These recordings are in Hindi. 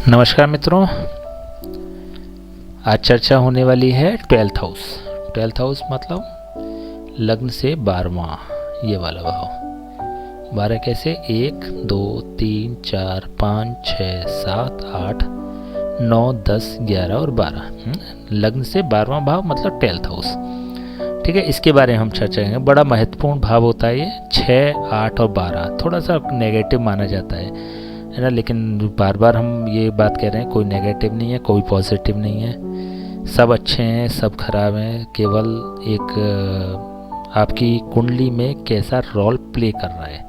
नमस्कार मित्रों, आज चर्चा होने वाली है 12th हाउस। 12th हाउस मतलब लग्न से 12वां, ये वाला भाव। 12 कैसे? 1 2 3 4 5 6 7 8 9 10 11 और 12। लग्न से 12वां भाव मतलब 12th हाउस। ठीक है, इसके बारे में हम चर्चा करेंगे। बड़ा महत्वपूर्ण भाव होता है ये। 6 8 और 12 थोड़ा सा नेगेटिव माना जाता है ना, लेकिन बार बार हम ये बात कह रहे हैं, कोई नेगेटिव नहीं है, कोई पॉजिटिव नहीं है, सब अच्छे हैं, सब खराब हैं। केवल एक आपकी कुंडली में कैसा रोल प्ले कर रहा है,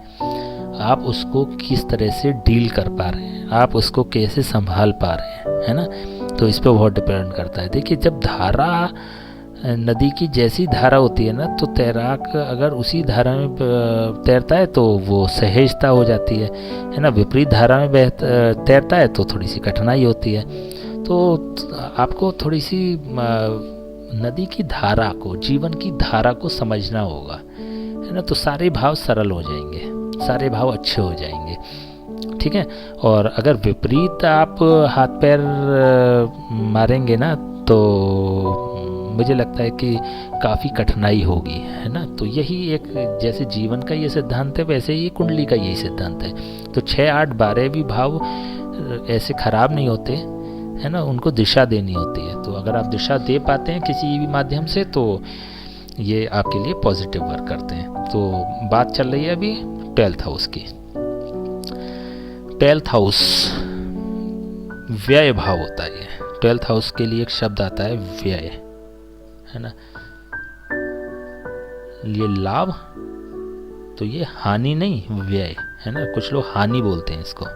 आप उसको किस तरह से डील कर पा रहे हैं, आप उसको कैसे संभाल पा रहे हैं, है ना। तो इस पर बहुत डिपेंड करता है। देखिए, जब धारा नदी की जैसी धारा होती है ना, तो तैराक अगर उसी धारा में तैरता है तो वो सहजता हो जाती है ना। विपरीत धारा में तैरता है तो थोड़ी सी कठिनाई होती है। तो आपको थोड़ी सी नदी की धारा को, जीवन की धारा को समझना होगा, है ना। तो सारे भाव सरल हो जाएंगे, सारे भाव अच्छे हो जाएंगे। ठीक है। और अगर विपरीत आप हाथ पैर मारेंगे ना, तो मुझे लगता है कि काफ़ी कठिनाई होगी, है ना। तो यही एक, जैसे जीवन का ये सिद्धांत है, वैसे ही कुंडली का यही सिद्धांत है। तो 6 8 12 भी भाव ऐसे खराब नहीं होते, है ना। उनको दिशा देनी होती है। तो अगर आप दिशा दे पाते हैं किसी भी माध्यम से, तो ये आपके लिए पॉजिटिव वर्क करते हैं। तो बात चल रही है अभी 12th हाउस की। 12th हाउस व्यय भाव होता है। ये 12th हाउस के लिए एक शब्द आता है व्यय, है ना। ये लाभ, तो ये हानि नहीं, व्यय, है ना। कुछ लोग हानि बोलते हैं इसको,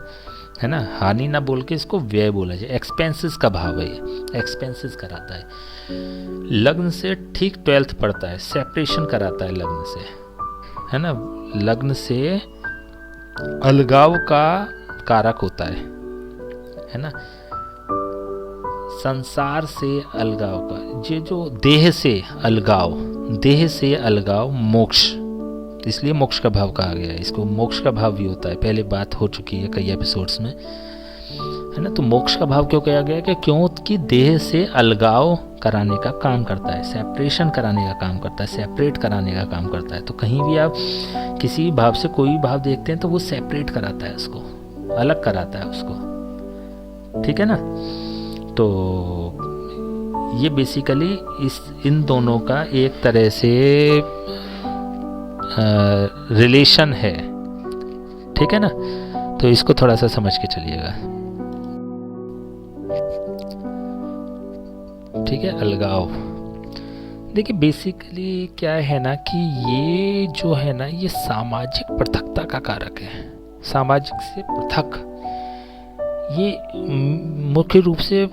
है ना। हानि ना बोल के इसको व्यय बोला जाए। एक्सपेंसेस का भाव है ये, एक्सपेंसेस कराता है। लग्न से ठीक 12th पड़ता है, सेपरेशन कराता है लग्न से, है ना। लग्न से अलगाव का कारक होता है ना। संसार से अलगाव का, ये जो देह से अलगाव, देह से अलगाव मोक्ष, इसलिए मोक्ष का भाव कहा गया है इसको। मोक्ष का भाव भी होता है, पहले बात हो चुकी है कई एपिसोड्स में, है ना। तो मोक्ष का भाव क्यों कहा गया? कि क्योंकि देह से अलगाव कराने का काम करता है, सेपरेशन कराने का काम करता है, सेपरेट कराने का काम करता है। तो कहीं भी आप किसी भाव से कोई भाव देखते हैं तो वो सेपरेट कराता है उसको, अलग कराता है उसको। ठीक है ना। तो ये बेसिकली इन दोनों का एक तरह से रिलेशन है। ठीक है ना। तो इसको थोड़ा सा समझ के चलिएगा। ठीक है। अलगाव, देखिए बेसिकली क्या है ना, कि ये जो है ना, ये सामाजिक पृथकता का कारक है। सामाजिक से पृथक, ये मुख्य रूप से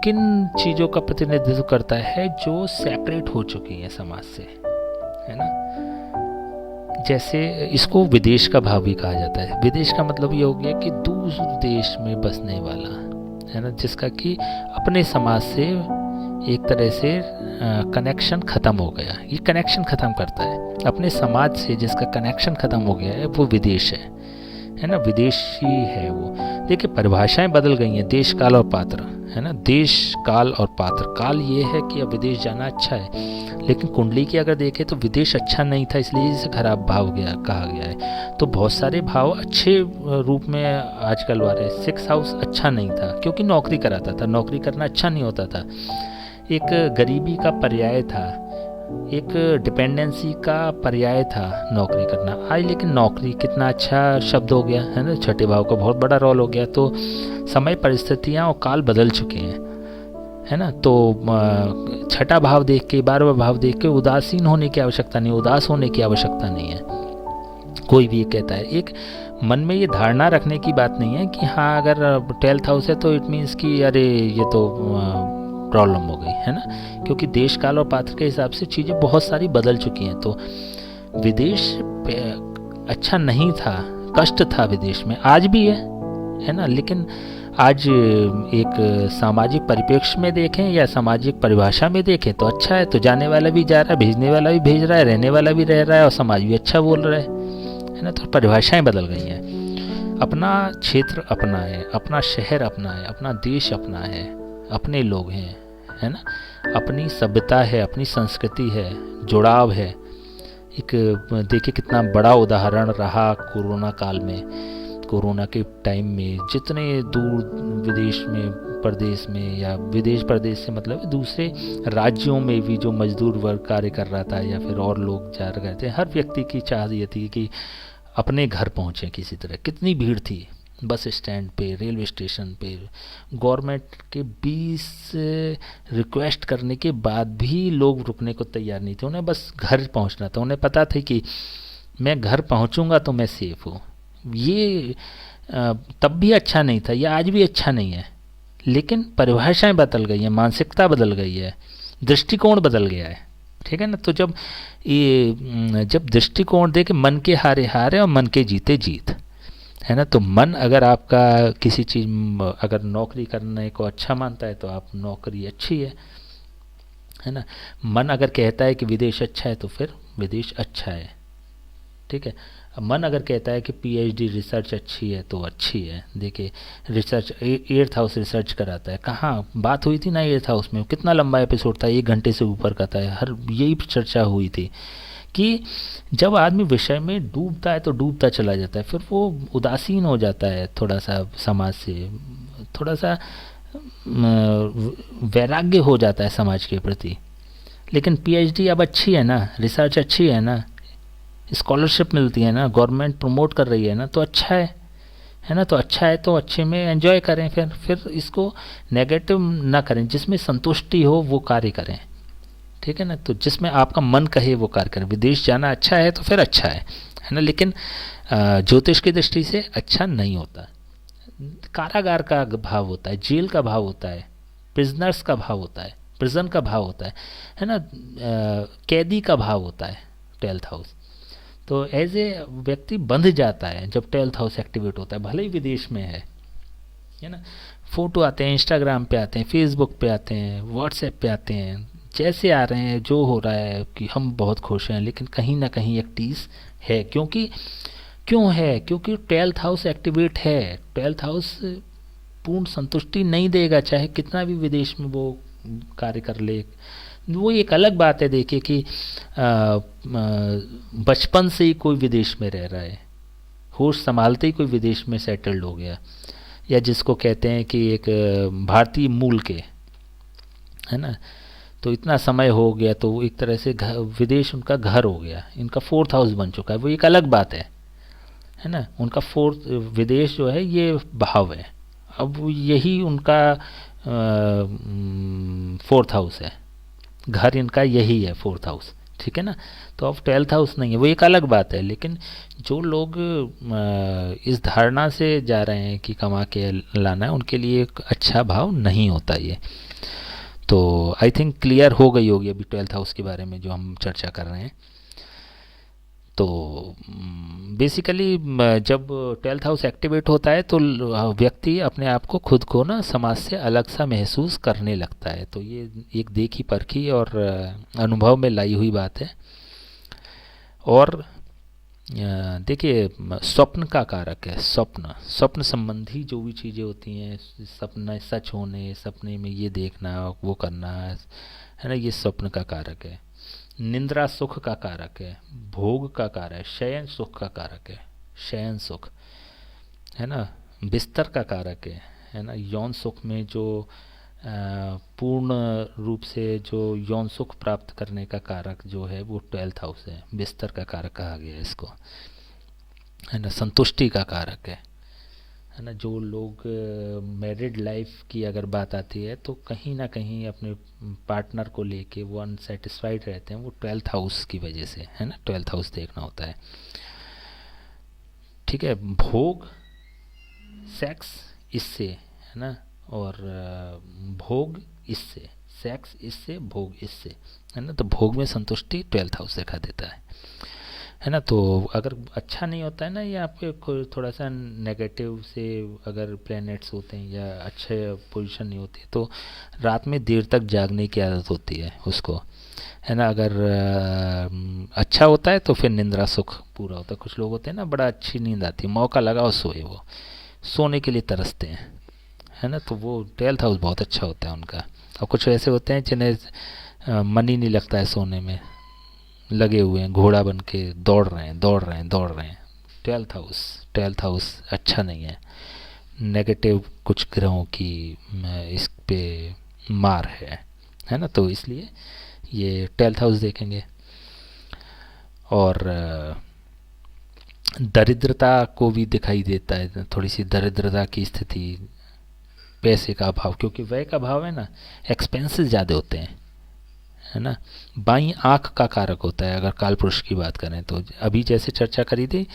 किन चीज़ों का प्रतिनिधित्व करता है? जो सेपरेट हो चुकी हैं समाज से, है ना। जैसे इसको विदेश का भाव भी कहा जाता है। विदेश का मतलब ये हो गया कि दूसरे देश में बसने वाला, है ना, जिसका कि अपने समाज से एक तरह से कनेक्शन ख़त्म हो गया। ये कनेक्शन ख़त्म करता है अपने समाज से, जिसका कनेक्शन ख़त्म हो गया है, वो विदेश है ना, विदेशी है वो। देखिए, परिभाषाएं बदल गई हैं, देश, काल और पात्र, है ना। देश, काल और पात्र। काल ये है कि अब विदेश जाना अच्छा है, लेकिन कुंडली की अगर देखें तो विदेश अच्छा नहीं था, इसलिए इसे खराब भाव कहा गया है। तो बहुत सारे भाव अच्छे रूप में आजकल आ रहे हैं। 6th हाउस अच्छा नहीं था क्योंकि नौकरी कराता था, नौकरी करना अच्छा नहीं होता था, एक गरीबी का पर्याय था, एक डिपेंडेंसी का पर्याय था नौकरी करना। आज लेकिन नौकरी कितना अच्छा शब्द हो गया, है ना। छठे भाव का बहुत बड़ा रोल हो गया। तो समय, परिस्थितियाँ और काल बदल चुके हैं, है ना। तो छठा भाव देख के, 12वां भाव देख के उदासीन होने की आवश्यकता नहीं, उदास होने की आवश्यकता नहीं है। कोई भी ये कहता है, एक मन में ये धारणा रखने की बात नहीं है कि हाँ, अगर 12th हाउस है तो इट मीन्स कि अरे ये तो प्रॉब्लम हो गई, है ना। क्योंकि देश, काल और पात्र के हिसाब से चीज़ें बहुत सारी बदल चुकी हैं। तो विदेश अच्छा नहीं था, कष्ट था विदेश में, आज भी है ना। लेकिन आज एक सामाजिक परिप्रेक्ष्य में देखें या सामाजिक परिभाषा में देखें तो अच्छा है। तो जाने वाला भी जा रहा है, भेजने वाला भी भेज रहा है, रहने वाला भी रह रहा है, और समाज भी अच्छा बोल रहा है ना। तो परिभाषाएं बदल गई हैं। अपना क्षेत्र अपना है, अपना शहर अपना है, अपना देश अपना है, अपने लोग हैं, है ना, अपनी सभ्यता है, अपनी संस्कृति है, जुड़ाव है। एक देखिए कितना बड़ा उदाहरण रहा कोरोना काल में, कोरोना के टाइम में जितने दूर विदेश में, प्रदेश में, या विदेश प्रदेश से मतलब दूसरे राज्यों में भी जो मजदूर वर्ग कार्य कर रहा था या फिर और लोग जा रहे थे, हर व्यक्ति की चाह ये थी कि अपने घर पहुँचे किसी तरह। कितनी भीड़ थी बस स्टैंड पे, रेलवे स्टेशन पे। गवर्नमेंट के 20 रिक्वेस्ट करने के बाद भी लोग रुकने को तैयार नहीं थे, उन्हें बस घर पहुंचना था। उन्हें पता था कि मैं घर पहुंचूंगा तो मैं सेफ हूँ। ये तब भी अच्छा नहीं था, यह आज भी अच्छा नहीं है, लेकिन परिभाषाएं बदल गई हैं, मानसिकता बदल गई है, दृष्टिकोण बदल गया है। ठीक है ना। तो जब दृष्टिकोण दे के मन के हारे हारे और मन के जीते जीत, है ना। तो मन अगर आपका किसी चीज़, अगर नौकरी करने को अच्छा मानता है तो आप नौकरी अच्छी है ना। मन अगर कहता है कि विदेश अच्छा है तो फिर विदेश अच्छा है। ठीक है। मन अगर कहता है कि पीएचडी रिसर्च अच्छी है तो अच्छी है। देखिए रिसर्च, एर्थ हाउस रिसर्च कराता है, कहाँ बात हुई थी ना एर्थ हाउस में, कितना लंबा एपिसोड था, 1 घंटे से ऊपर का था। हर यही चर्चा हुई थी कि जब आदमी विषय में डूबता है तो डूबता चला जाता है, फिर वो उदासीन हो जाता है थोड़ा सा, समाज से थोड़ा सा वैराग्य हो जाता है समाज के प्रति। लेकिन पीएचडी अब अच्छी है ना, रिसर्च अच्छी है ना, स्कॉलरशिप मिलती है ना, गवर्नमेंट प्रमोट कर रही है ना, तो अच्छा है ना। तो अच्छा है तो अच्छे में एंजॉय करें, फिर इसको नेगेटिव ना करें, जिसमें संतुष्टि हो वो कार्य करें। ठीक है ना। तो जिसमें आपका मन कहे वो कार्य करें। विदेश जाना अच्छा है तो फिर अच्छा है ना, लेकिन ज्योतिष की दृष्टि से अच्छा नहीं होता। कारागार का भाव होता है, जेल का भाव होता है, प्रिजनर्स का भाव होता है, प्रिजन का भाव होता है ना, कैदी का भाव होता है 12th हाउस। तो एज ए व्यक्ति बंध जाता है जब 12th हाउस एक्टिवेट होता है, भले ही विदेश में है ना। फोटो आते हैं, इंस्टाग्राम पे आते हैं, फेसबुक पे आते हैं, व्हाट्सएप पे आते हैं, जैसे आ रहे हैं, जो हो रहा है कि हम बहुत खुश हैं, लेकिन कहीं ना कहीं एक टीस है। क्यों है? क्योंकि 12th हाउस एक्टिवेट है। 12th हाउस पूर्ण संतुष्टि नहीं देगा, चाहे कितना भी विदेश में वो कार्य कर ले। वो एक अलग बात है, देखिए कि बचपन से ही कोई विदेश में रह रहा है, होश संभालते ही कोई विदेश में सेटल्ड हो गया, या जिसको कहते हैं कि एक भारतीय मूल के, है ना। तो इतना समय हो गया तो एक तरह से विदेश उनका घर हो गया, इनका 4th हाउस बन चुका है। वो एक अलग बात है ना। उनका विदेश जो है ये भाव है, अब यही उनका 4th हाउस है, घर इनका यही है 4th हाउस। ठीक है ना। तो अब 12th हाउस नहीं है, वो एक अलग बात है। लेकिन जो लोग इस धारणा से जा रहे हैं कि कमा के लाना है, उनके लिए एक अच्छा भाव नहीं होता ये। तो आई थिंक क्लियर हो गई होगी अभी 12th हाउस के बारे में जो हम चर्चा कर रहे हैं। तो बेसिकली जब 12th हाउस एक्टिवेट होता है तो व्यक्ति अपने आप को, खुद को ना समाज से अलग सा महसूस करने लगता है। तो ये एक देखी परखी और अनुभव में लाई हुई बात है। और देखिए स्वप्न का कारक है, स्वप्न संबंधी जो भी चीज़ें होती हैं, सपना सच होने, सपने में ये देखना वो करना, है ना, ये स्वप्न का कारक है। निंद्रा सुख का कारक है, भोग का कारक है, शयन सुख का कारक है, शयन सुख, है ना, बिस्तर का कारक है ना। यौन सुख में जो पूर्ण रूप से जो यौन सुख प्राप्त करने का कारक जो है वो 12th हाउस है, बिस्तर का कारक कहा गया है इसको, है ना। संतुष्टि का कारक है ना। जो लोग मैरिड लाइफ की अगर बात आती है तो कहीं ना कहीं अपने पार्टनर को लेके वो अनसेटिस्फाइड रहते हैं, वो 12th हाउस की वजह से, है ना। 12th हाउस देखना होता है। ठीक है। भोग, सेक्स इससे, है ना, और भोग इससे, सेक्स इससे, भोग इससे, है ना। तो भोग में संतुष्टि 12th हाउस देखा देता है। है ना। तो अगर अच्छा नहीं होता है ना, या आपके कोई थोड़ा सा नेगेटिव से अगर प्लैनेट्स होते हैं या अच्छे पोजीशन नहीं होती है, तो रात में देर तक जागने की आदत होती है उसको, है ना। अगर अच्छा होता है तो फिर निंद्रा सुख पूरा होता है। कुछ लोग होते हैं ना, बड़ा अच्छी नींद आती है, मौका लगा और सोए, वो सोने के लिए तरसते हैं, है ना। तो वो 12th हाउस बहुत अच्छा होता है उनका। और कुछ ऐसे होते हैं जिन्हें मन ही नहीं लगता है सोने में, लगे हुए हैं घोड़ा बन के, दौड़ रहे हैं दौड़ रहे हैं दौड़ रहे हैं। 12th हाउस अच्छा नहीं है, नेगेटिव कुछ ग्रहों की इस पे मार है ना। तो इसलिए ये 12th हाउस देखेंगे। और दरिद्रता को भी दिखाई देता है, थोड़ी सी दरिद्रता की स्थिति, पैसे का अभाव, क्योंकि व्यय का अभाव है ना, एक्सपेंसेस ज़्यादा होते हैं, है ना। बाईं आँख का कारक होता है अगर काल पुरुष की बात करें तो। अभी जैसे चर्चा करी थी,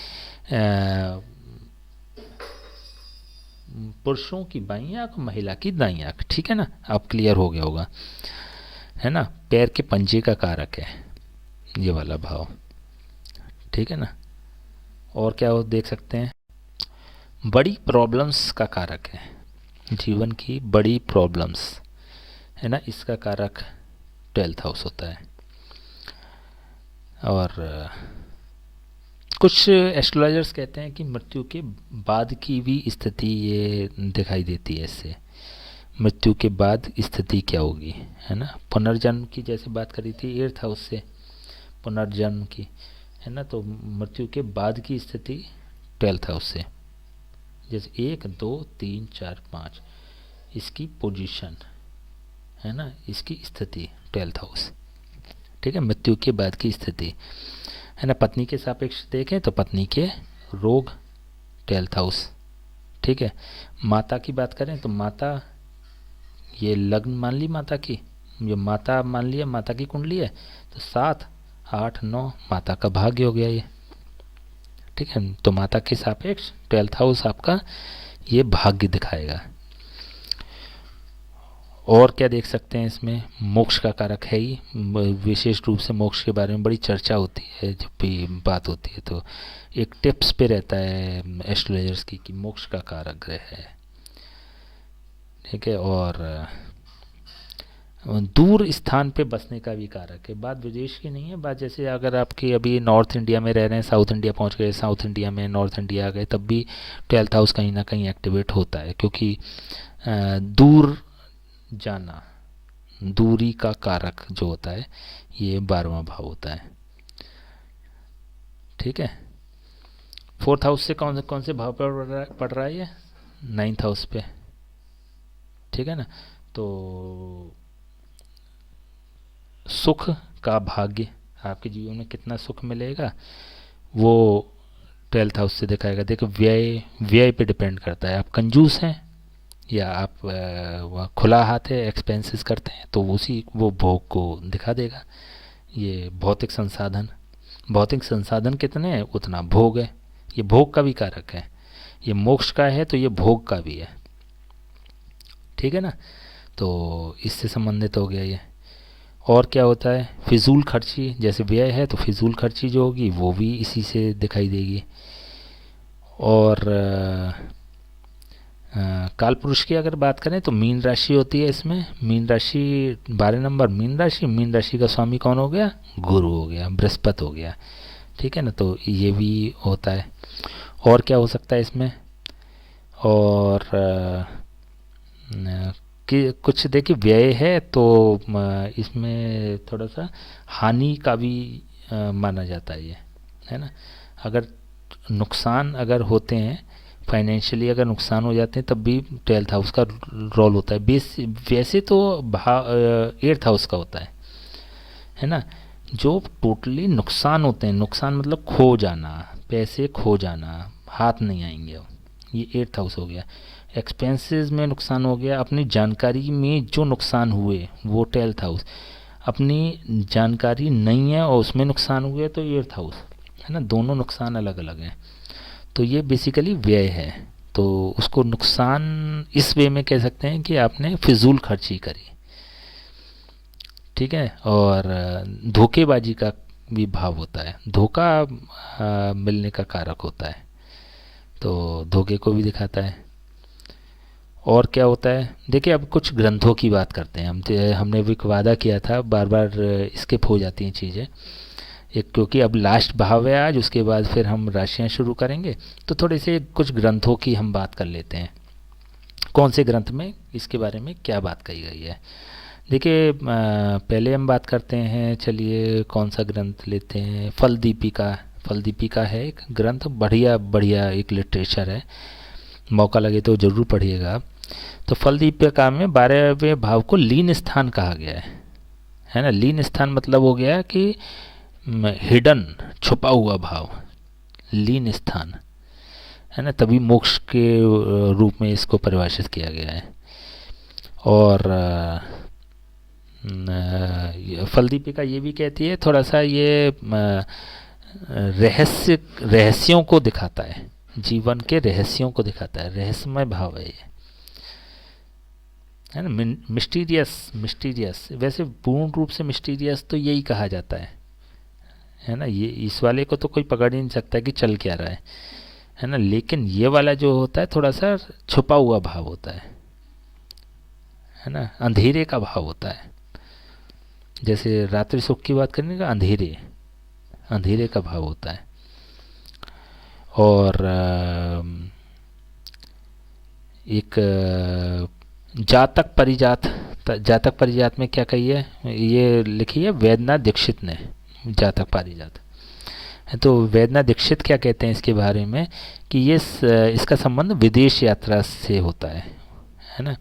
पुरुषों की बाईं आँख, महिला की दाईं आँख, ठीक है ना, अब क्लियर हो गया होगा, है ना। पैर के पंजे का कारक है ये वाला भाव, ठीक है ना। और क्या हो देख सकते हैं, बड़ी प्रॉब्लम्स का कारक है, जीवन की बड़ी प्रॉब्लम्स, है ना, इसका कारक 12th हाउस होता है। और कुछ एस्ट्रोलॉजर्स कहते हैं कि मृत्यु के बाद की भी स्थिति ये दिखाई देती है इससे, मृत्यु के बाद स्थिति क्या होगी, है ना। पुनर्जन्म की जैसे बात करी थी 8th हाउस से, पुनर्जन्म की, है ना। तो मृत्यु के बाद की स्थिति 12th हाउस से, जैसे 1 2 3 4 5 इसकी पोजीशन, है ना, इसकी स्थिति 12th हाउस, ठीक है, मृत्यु के बाद की स्थिति, है ना। पत्नी के सापेक्ष देखें तो पत्नी के रोग 12th हाउस, ठीक है। माता की बात करें तो माता, ये लग्न मान ली माता की, जो माता मान लिया, माता की कुंडली है, तो 7 8 9 माता का भाग्य हो गया ये, ठीक है। तो माता के सापेक्ष 12th हाउस आपका ये भाग्य दिखाएगा। और क्या देख सकते हैं इसमें, मोक्ष का कारक है ही, विशेष रूप से मोक्ष के बारे में बड़ी चर्चा होती है जब भी बात होती है, तो एक टिप्स पे रहता है एस्ट्रोलॉजर्स की कि मोक्ष का कारक ग्रह है, ठीक है। और दूर स्थान पे बसने का भी कारक है, बात विदेश की नहीं है, बात जैसे अगर आपकी अभी नॉर्थ इंडिया में रह रहे हैं, साउथ इंडिया पहुंच गए, साउथ इंडिया में नॉर्थ इंडिया आ गए, तब भी 12th हाउस कहीं ना कहीं एक्टिवेट होता है, क्योंकि दूर जाना, दूरी का कारक जो होता है ये 12वां भाव होता है, ठीक है। 4th हाउस से कौन कौन से भाव पर पड़ रहा है ये, 9th हाउस पे, ठीक है ना। तो सुख का भाग्य, आपके जीवन में कितना सुख मिलेगा वो 12th हाउस से दिखाएगा। देखो व्यय, व्यय पे डिपेंड करता है, आप कंजूस हैं या आप खुला हाथ है, एक्सपेंसेस करते हैं, तो उसी वो भोग को दिखा देगा। ये भौतिक संसाधन, भौतिक संसाधन कितने हैं उतना भोग है, ये भोग का भी कारक है, ये मोक्ष का है तो ये भोग का भी है, ठीक है ना। तो इससे संबंधित हो गया ये। और क्या होता है, फिजूल खर्ची, जैसे व्यय है तो फिजूल खर्ची जो होगी वो भी इसी से दिखाई देगी। और काल पुरुष की अगर बात करें तो मीन राशि होती है इसमें, मीन राशि 12 नंबर मीन राशि, मीन राशि का स्वामी कौन हो गया, गुरु हो गया, बृहस्पति हो गया, ठीक है ना। तो ये भी होता है। और क्या हो सकता है इसमें, और कि कुछ देखिए व्यय है तो इसमें थोड़ा सा हानि का भी माना जाता है ये, है ना। अगर नुकसान अगर होते हैं, फाइनेंशियली अगर नुकसान हो जाते हैं, तब भी 12th हाउस का रोल होता है। वैसे तो 8th हाउस का होता है ना। जो टोटली नुकसान होते हैं, नुकसान मतलब खो जाना, पैसे खो जाना, हाथ नहीं आएंगे, ये 8th हाउस हो गया। एक्सपेंसेस में नुकसान हो गया, अपनी जानकारी में जो नुकसान हुए वो 12th हाउस, अपनी जानकारी नहीं है और उसमें नुकसान हुए तो 8th हाउस, है ना। दोनों नुकसान अलग अलग हैं, तो ये बेसिकली व्यय है, तो उसको नुकसान इस वे में कह सकते हैं कि आपने फिजूल खर्ची करी, ठीक है। और धोखेबाजी का भी भाव होता है। धोखा मिलने का कारक होता है, तो धोखे को भी दिखाता है। और क्या होता है, देखिए अब कुछ ग्रंथों की बात करते हैं हम। हमने भी एक वादा किया था, बार बार स्किप हो जाती हैं चीज़ें एक, क्योंकि अब लास्ट भाव है आज, उसके बाद फिर हम राशियां शुरू करेंगे। तो थोड़े से कुछ ग्रंथों की हम बात कर लेते हैं, कौन से ग्रंथ में इसके बारे में क्या बात कही गई है। देखिए पहले हम बात करते हैं, चलिए कौन सा ग्रंथ लेते हैं, फल दीपिका। फल दीपिका है एक ग्रंथ, बढ़िया बढ़िया एक लिटरेचर है, मौका लगे तो ज़रूर पढ़िएगा। तो फल दीपिका में 12वें भाव को लीन स्थान कहा गया है ना। लीन स्थान मतलब हो गया कि हिडन, छुपा हुआ भाव, लीन स्थान, है ना। तभी मोक्ष के रूप में इसको परिभाषित किया गया है। और फल दीपिका ये भी कहती है थोड़ा सा, ये रहस्यों को दिखाता है, जीवन के रहस्यों को दिखाता है, रहस्यमय भाव है ये, है ना। मिस्टीरियस, मिस्टीरियस वैसे पूर्ण रूप से मिस्टीरियस तो यही कहा जाता है ना। ये इस वाले को तो कोई पकड़ ही नहीं सकता कि चल क्या रहा है ना। लेकिन ये वाला जो होता है थोड़ा सा छुपा हुआ भाव होता है ना, अंधेरे का भाव होता है। जैसे रात्रि सुख की बात करने का, अंधेरे, अंधेरे का भाव होता है। और एक जातक परिजात, जातक परिजात में क्या कही है, ये लिखी है वैद्यनाथ दीक्षित ने, जातक पारिजात। तो वैद्यनाथ दीक्षित क्या कहते हैं इसके बारे में कि ये इसका संबंध विदेश यात्रा से होता है ना।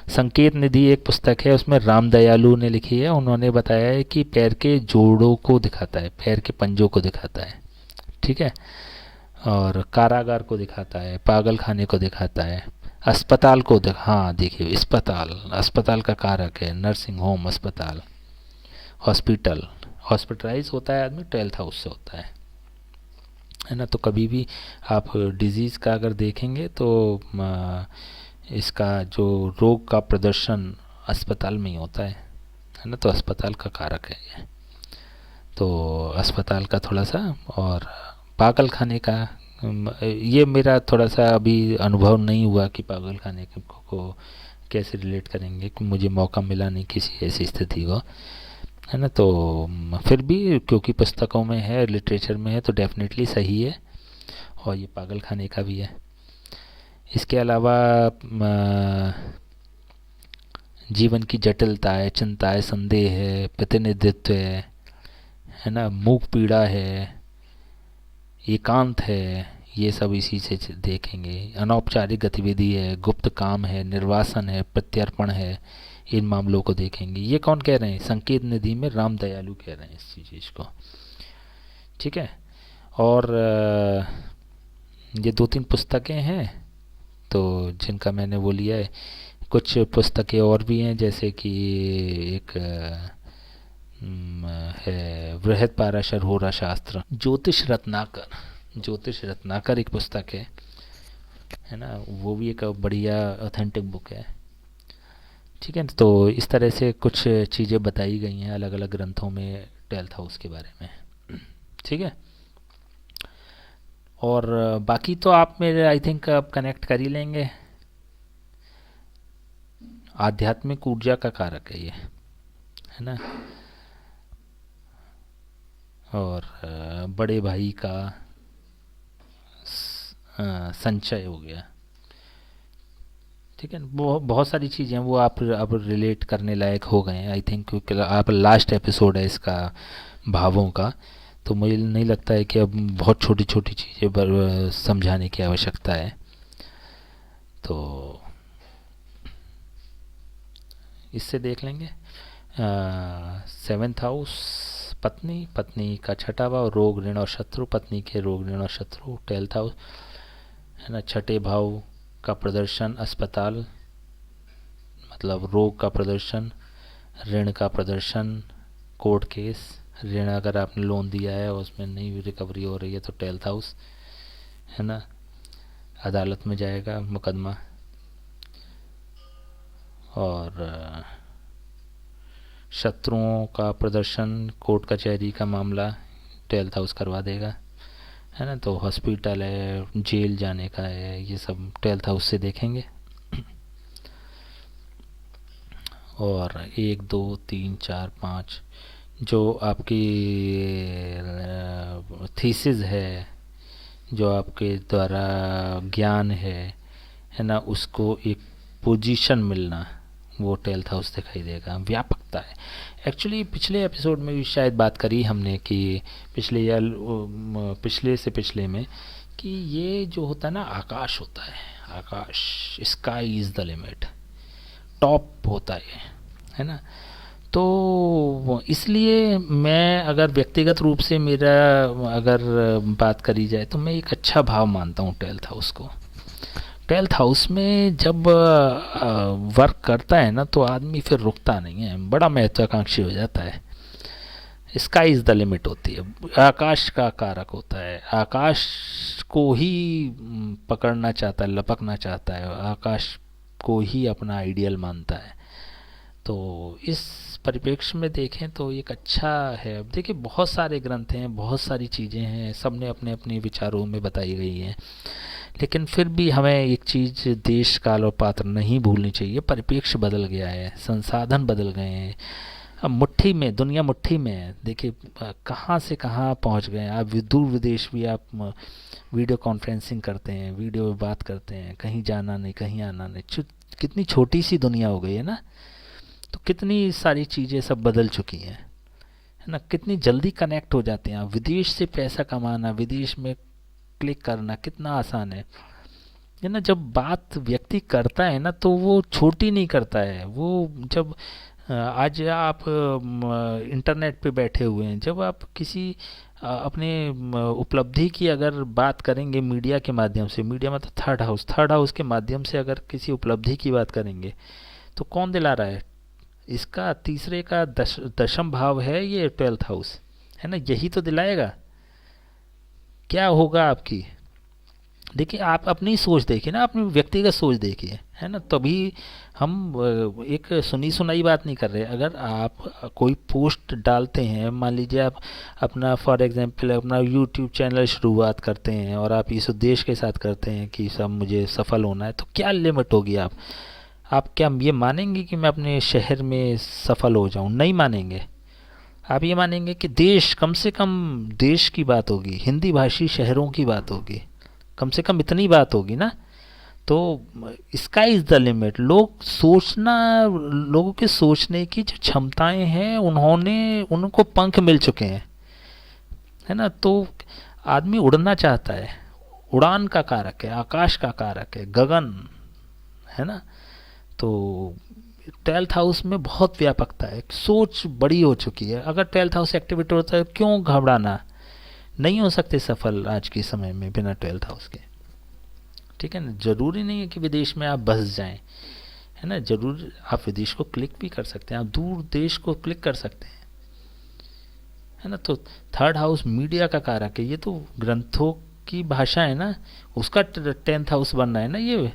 संकेत निधि एक पुस्तक है, उसमें राम दयालु ने लिखी है, उन्होंने बताया है कि पैर के जोड़ों को दिखाता है, पैर के पंजों को दिखाता है, ठीक है। और कारागार को दिखाता है, पागल खाने को दिखाता है, अस्पताल को हाँ देखिए, अस्पताल, अस्पताल का कारक है, नर्सिंग होम, अस्पताल, हॉस्पिटल, हॉस्पिटलाइज होता है आदमी 12th हाउस से होता है ना। तो कभी भी आप डिजीज़ का अगर देखेंगे तो इसका जो रोग का प्रदर्शन अस्पताल में ही होता है ना। तो अस्पताल का कारक है ये, तो अस्पताल का थोड़ा सा। और पागल खाने का, ये मेरा थोड़ा सा अभी अनुभव नहीं हुआ कि पागल खाने को कैसे रिलेट करेंगे, कि मुझे मौका मिला नहीं किसी ऐसी स्थिति को, है ना। तो फिर भी क्योंकि पुस्तकों में है, लिटरेचर में है, तो डेफिनेटली सही है। और ये पागल खाने का भी है। इसके अलावा जीवन की जटिलता है, चिंता है, संदेह है, प्रतिनिधित्व है ना, मूक पीड़ा है, एकांत है, ये सब इसी से देखेंगे। अनौपचारिक गतिविधि है, गुप्त काम है, निर्वासन है, प्रत्यर्पण है, इन मामलों को देखेंगे। ये कौन कह रहे हैं, संकेत निधि में राम दयालु कह रहे हैं इस चीज़ को, ठीक है। और ये 2-3 पुस्तकें हैं तो जिनका मैंने वो लिया है। कुछ पुस्तकें और भी हैं, जैसे कि एक है बृहद पाराशर होरा शास्त्र, ज्योतिष रत्नाकर, ज्योतिष रत्नाकर एक पुस्तक है ना। वो भी एक बढ़िया ऑथेंटिक बुक है, ठीक है। तो इस तरह से कुछ चीज़ें बताई गई हैं अलग अलग ग्रंथों में 12th हाउस के बारे में, ठीक है। और बाकी तो आप मेरे आई थिंक अब कनेक्ट कर ही लेंगे। आध्यात्मिक ऊर्जा का कारक है ये, है ना। और बड़े भाई का संचय हो गया, ठीक है। बहुत सारी चीज़ें वो आप अब रिलेट करने लायक हो गए हैं आई थिंक, क्योंकि आप लास्ट एपिसोड है इसका भावों का। तो मुझे नहीं लगता है कि अब बहुत छोटी छोटी चीज़ें पर समझाने की आवश्यकता है। तो इससे देख लेंगे। 7th हाउस पत्नी, पत्नी का छठा भाव रोग ऋण और शत्रु, पत्नी के रोग ऋण और शत्रु। 12th हाउस है ना, छठे भाव का प्रदर्शन अस्पताल, मतलब रोग का प्रदर्शन, ऋण का प्रदर्शन, कोर्ट केस, ऋण अगर आपने लोन दिया है और उसमें नहीं रिकवरी हो रही है तो 12th हाउस है ना, अदालत में जाएगा मुकदमा। और शत्रुओं का प्रदर्शन, कोर्ट कचहरी का मामला 12th हाउस करवा देगा, है ना। तो हॉस्पिटल है, जेल जाने का है, ये सब 12th हाउस से देखेंगे। और 1 2 3 4 5 जो आपकी थीसिस है, जो आपके द्वारा ज्ञान है ना, उसको एक पोजीशन मिलना, वो 12th हाउस दिखाई देगा। व्यापकता है। एक्चुअली पिछले एपिसोड में भी शायद बात करी हमने कि पिछले या पिछले से पिछले में कि ये जो होता है ना, आकाश होता है, आकाश, sky is the limit, top होता है ना। तो इसलिए मैं अगर व्यक्तिगत रूप से मेरा अगर बात करी जाए तो मैं एक अच्छा भाव मानता हूँ 12th हाउस को। 12th हाउस में जब वर्क करता है ना तो आदमी फिर रुकता नहीं है, बड़ा महत्वाकांक्षी हो जाता है। स्काई इज़ द लिमिट होती है, आकाश का कारक होता है, आकाश को ही पकड़ना चाहता है, लपकना चाहता है, आकाश को ही अपना आइडियल मानता है। तो इस परिप्रेक्ष्य में देखें तो एक अच्छा है। अब देखिए बहुत सारे ग्रंथ हैं, बहुत सारी चीज़ें हैं, सब ने अपने अपने विचारों में बताई गई हैं, लेकिन फिर भी हमें एक चीज़ देश काल और पात्र नहीं भूलनी चाहिए। परिप्रेक्ष्य बदल गया है, संसाधन बदल गए हैं, अब मुट्ठी में, दुनिया मुट्ठी में है। देखिए कहाँ से कहाँ पहुँच गए हैं। आप दूर विदेश भी आप वीडियो कॉन्फ्रेंसिंग करते हैं, वीडियो में बात करते हैं, कहीं जाना नहीं, कहीं आना नहीं, कितनी छोटी सी दुनिया हो गई है ना। तो कितनी सारी चीज़ें सब बदल चुकी हैं, है ना। कितनी जल्दी कनेक्ट हो जाते हैं। विदेश से पैसा कमाना, विदेश में क्लिक करना कितना आसान है ना। जब बात व्यक्ति करता है ना तो वो छोटी नहीं करता है। वो जब आज आप इंटरनेट पे बैठे हुए हैं, जब आप किसी अपने उपलब्धि की अगर बात करेंगे मीडिया के माध्यम से, मीडिया मतलब थर्ड हाउस के माध्यम से अगर किसी उपलब्धि की बात करेंगे तो कौन दिला रहा है? इसका तीसरे का दशम भाव है ये 12th हाउस, है ना। यही तो दिलाएगा। क्या होगा आपकी? देखिए आप अपनी सोच देखिए ना, अपनी व्यक्तिगत सोच देखिए, है ना। तभी हम एक सुनी सुनाई बात नहीं कर रहे। अगर आप कोई पोस्ट डालते हैं, मान लीजिए आप अपना फॉर एग्जांपल अपना यूट्यूब चैनल शुरुआत करते हैं और आप इस उद्देश्य के साथ करते हैं कि सब मुझे सफल होना है, तो क्या लिमिट होगी? आप क्या ये मानेंगे कि मैं अपने शहर में सफल हो जाऊं? नहीं मानेंगे। आप ये मानेंगे कि देश, कम से कम देश की बात होगी, हिंदी भाषी शहरों की बात होगी, कम से कम इतनी बात होगी ना। तो स्काई इज़ द लिमिट। लोग सोचना, लोगों के सोचने की जो क्षमताएं हैं उनको पंख मिल चुके हैं, है ना। तो आदमी उड़ना चाहता है, उड़ान का कारक है, आकाश का कारक है, गगन, है ना। तो 12th हाउस में बहुत व्यापकता है, सोच बड़ी हो चुकी है। अगर 12th हाउस एक्टिवेट होता है क्यों घबराना? नहीं हो सकते सफल आज के समय में बिना 12th हाउस के, ठीक है ना। जरूरी नहीं है कि विदेश में आप बस जाएं, है ना। जरूर आप विदेश को क्लिक भी कर सकते हैं, आप दूर देश को क्लिक कर सकते हैं, है ना। तो थर्ड हाउस मीडिया का कारक है, ये तो ग्रंथों की भाषा है ना, उसका 10th हाउस बनना है ना ये।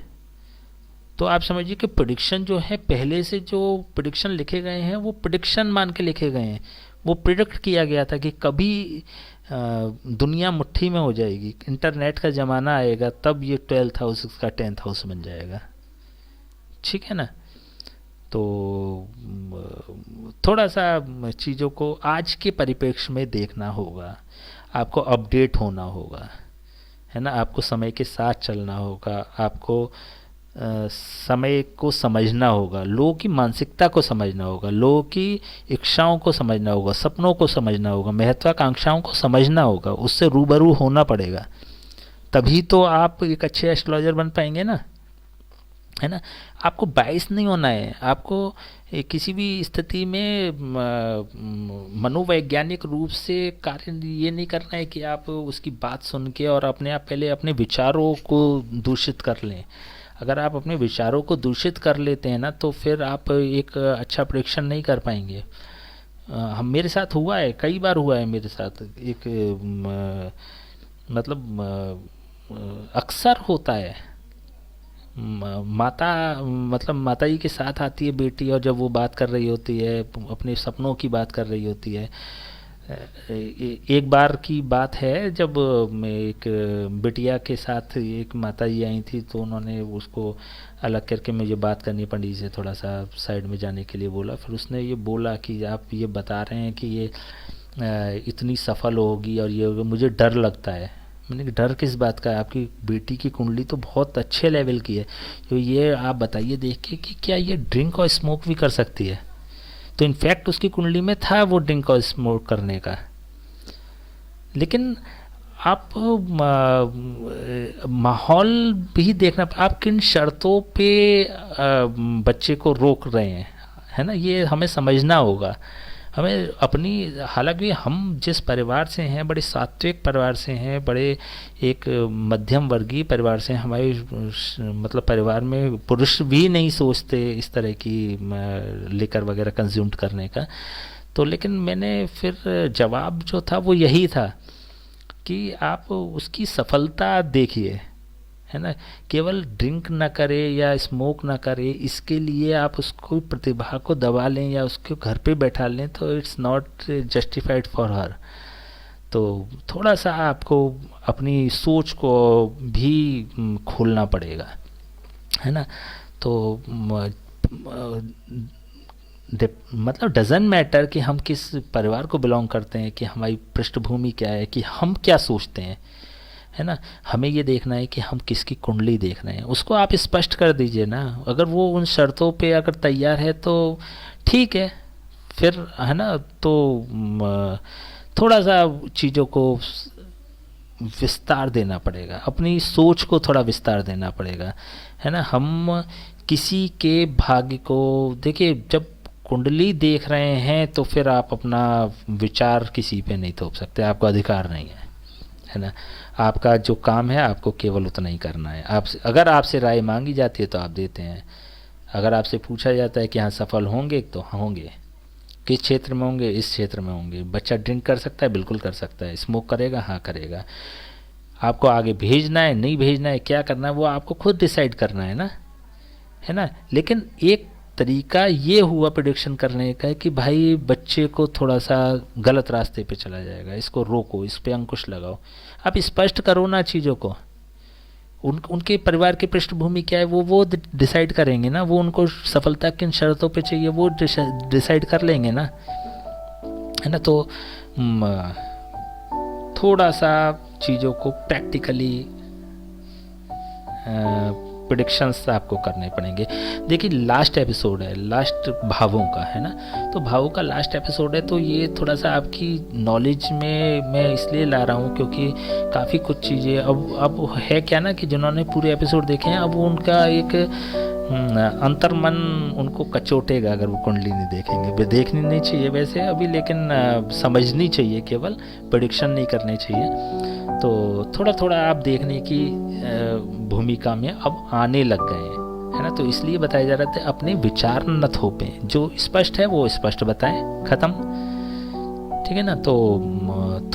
तो आप समझिए कि प्रिडिक्शन जो है, पहले से जो प्रिडिक्शन लिखे गए हैं वो प्रिडिक्शन मान के लिखे गए हैं। वो प्रिडिक्ट किया गया था कि कभी दुनिया मुट्ठी में हो जाएगी, इंटरनेट का ज़माना आएगा, तब ये 12th हाउस का 10th हाउस बन जाएगा, ठीक है ना। तो थोड़ा सा चीज़ों को आज के परिप्रेक्ष्य में देखना होगा, आपको अपडेट होना होगा, है ना। आपको समय के साथ चलना होगा, आपको समय को समझना होगा, लोगों की मानसिकता को समझना होगा, लोगों की इच्छाओं को समझना होगा, सपनों को समझना होगा, महत्वाकांक्षाओं को समझना होगा, उससे रूबरू होना पड़ेगा। तभी तो आप एक अच्छे एस्ट्रोलॉजर बन पाएंगे ना, है ना। आपको बाइस नहीं होना है, आपको किसी भी स्थिति में मनोवैज्ञानिक रूप से कार्य ये नहीं करना है कि आप उसकी बात सुन के और अपने आप पहले अपने विचारों को दूषित कर लें। अगर आप अपने विचारों को दूषित कर लेते हैं ना तो फिर आप एक अच्छा प्रेडिक्शन नहीं कर पाएंगे। हम, मेरे साथ हुआ है, कई बार हुआ है मेरे साथ। एक मतलब अक्सर होता है, माता, मतलब माता जी के साथ आती है बेटी, और जब वो बात कर रही होती है, अपने सपनों की बात कर रही होती है। एक बार की बात है, जब मैं एक बिटिया के साथ एक माता जी आई थी, तो उन्होंने उसको अलग करके मुझे बात करनी पड़ी से थोड़ा सा साइड में जाने के लिए बोला। फिर उसने ये बोला कि आप ये बता रहे हैं कि ये इतनी सफल होगी और ये होगा, मुझे डर लगता है। मैंने कहा डर किस बात का है, आपकी बेटी की कुंडली तो बहुत अच्छे लेवल की है, तो ये आप बताइए देख के कि क्या ये ड्रिंक और स्मोक भी कर सकती है। तो इनफैक्ट उसकी कुंडली में था वो ड्रिंक और स्मोक करने का। लेकिन आप माहौल भी देखना, आप किन शर्तों पे बच्चे को रोक रहे हैं, है ना, ये हमें समझना होगा। हमें अपनी, हालांकि हम जिस परिवार से हैं, बड़े सात्विक परिवार से हैं, बड़े एक मध्यम वर्गीय परिवार से हैं, हमारे मतलब परिवार में पुरुष भी नहीं सोचते इस तरह की लिकर वगैरह कंज्यूम करने का। तो लेकिन मैंने फिर जवाब जो था वो यही था कि आप उसकी सफलता देखिए, है ना। केवल ड्रिंक ना करे या स्मोक ना करे, इसके लिए आप उसको प्रतिभा को दबा लें या उसको घर पे बैठा लें, तो it's not justified for her. तो थोड़ा सा आपको अपनी सोच को भी खोलना पड़ेगा, है ना। तो मतलब डजेंट मैटर कि हम किस परिवार को बिलोंग करते हैं, कि हमारी पृष्ठभूमि क्या है, कि हम क्या सोचते हैं, है ना। हमें ये देखना है कि हम किसकी कुंडली देख रहे हैं, उसको आप स्पष्ट कर दीजिए ना। अगर वो उन शर्तों पे अगर तैयार है तो ठीक है, फिर, है ना। तो थोड़ा सा चीज़ों को विस्तार देना पड़ेगा, अपनी सोच को थोड़ा विस्तार देना पड़ेगा, है ना। हम किसी के भाग्य को देखिए, जब कुंडली देख रहे हैं तो फिर आप अपना विचार किसी पे नहीं थोप सकते, आपको अधिकार नहीं है ना। आपका जो काम है आपको केवल उतना ही करना है। आप, अगर आपसे राय मांगी जाती है तो आप देते हैं, अगर आपसे पूछा जाता है कि हाँ सफल होंगे, तो हाँ होंगे। किस क्षेत्र में होंगे, इस क्षेत्र में होंगे। बच्चा ड्रिंक कर सकता है, बिल्कुल कर सकता है। स्मोक करेगा, हाँ करेगा। आपको आगे भेजना है, नहीं भेजना है, क्या करना है, वो आपको खुद डिसाइड करना है ना। लेकिन एक तरीका ये हुआ प्रिडिक्शन करने का कि भाई बच्चे को थोड़ा सा गलत रास्ते पे चला जाएगा, इसको रोको, इस पे अंकुश लगाओ। आप स्पष्ट करो ना चीज़ों को। उनके परिवार की पृष्ठभूमि क्या है वो डिसाइड करेंगे ना, वो उनको सफलता किन शर्तों पे चाहिए वो डिसाइड कर लेंगे ना, है ना। तो थोड़ा सा चीज़ों को प्रैक्टिकली प्रिडिक्शंस आपको करने पड़ेंगे। देखिए लास्ट एपिसोड है, लास्ट भावों का, है ना। तो भावों का लास्ट एपिसोड है, तो ये थोड़ा सा आपकी नॉलेज में मैं इसलिए ला रहा हूँ क्योंकि काफ़ी कुछ चीज़ें अब है क्या ना, कि जिन्होंने पूरे एपिसोड देखे हैं, अब उनका एक अंतर्मन उनको कचोटेगा अगर वो कुंडली नहीं देखेंगे। वे देखनी नहीं चाहिए वैसे अभी, लेकिन समझनी चाहिए, केवल प्रेडिक्शन नहीं करनी चाहिए। तो थोड़ा थोड़ा आप देखने की भूमिका में अब आने लग गए हैं, है ना। तो इसलिए बताया जा रहा था अपने विचार न थोपें, जो स्पष्ट है वो स्पष्ट बताएं, ख़त्म, ठीक है ना। तो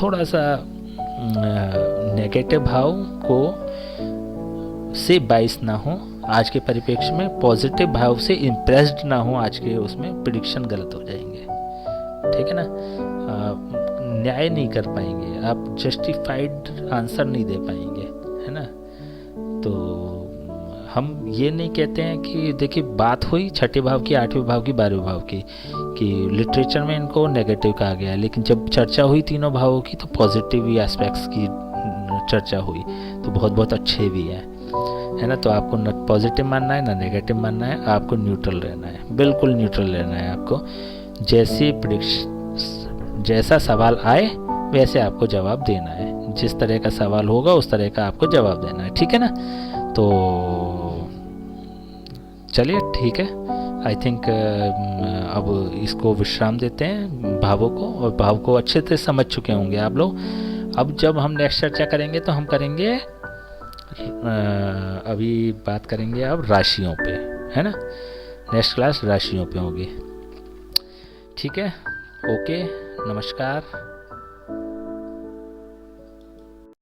थोड़ा सा नेगेटिव भाव को से बाइस ना हो आज के परिप्रेक्ष्य में, पॉजिटिव भाव से इम्प्रेस्ड ना हो आज के उसमें, प्रिडिक्शन गलत हो जाएंगे, ठीक है ना। न्याय नहीं कर पाएंगे आप, जस्टिफाइड आंसर नहीं दे पाएंगे, है ना। तो हम ये नहीं कहते हैं कि देखिए बात हुई छठे भाव की, आठवें भाव की, 12वें भाव की, कि लिटरेचर में इनको नेगेटिव कहा गया है, लेकिन जब चर्चा हुई तीनों भावों की तो पॉजिटिव एस्पेक्ट्स की चर्चा हुई, तो बहुत बहुत अच्छे भी हैं, है ना। तो आपको न पॉजिटिव मानना है ना नेगेटिव मानना है, आपको न्यूट्रल रहना है, बिल्कुल न्यूट्रल रहना है आपको। जैसा सवाल आए वैसे आपको जवाब देना है, जिस तरह का सवाल होगा उस तरह का आपको जवाब देना है, ठीक है ना। तो चलिए ठीक है, आई थिंक अब इसको विश्राम देते हैं भावों को, और भाव को अच्छे से समझ चुके होंगे आप लोग। अब जब हम नेक्स्ट चर्चा करेंगे तो हम करेंगे अभी बात करेंगे अब राशियों पे, है ना। नेक्स्ट क्लास राशियों पे होगी, ठीक है। ओके, नमस्कार।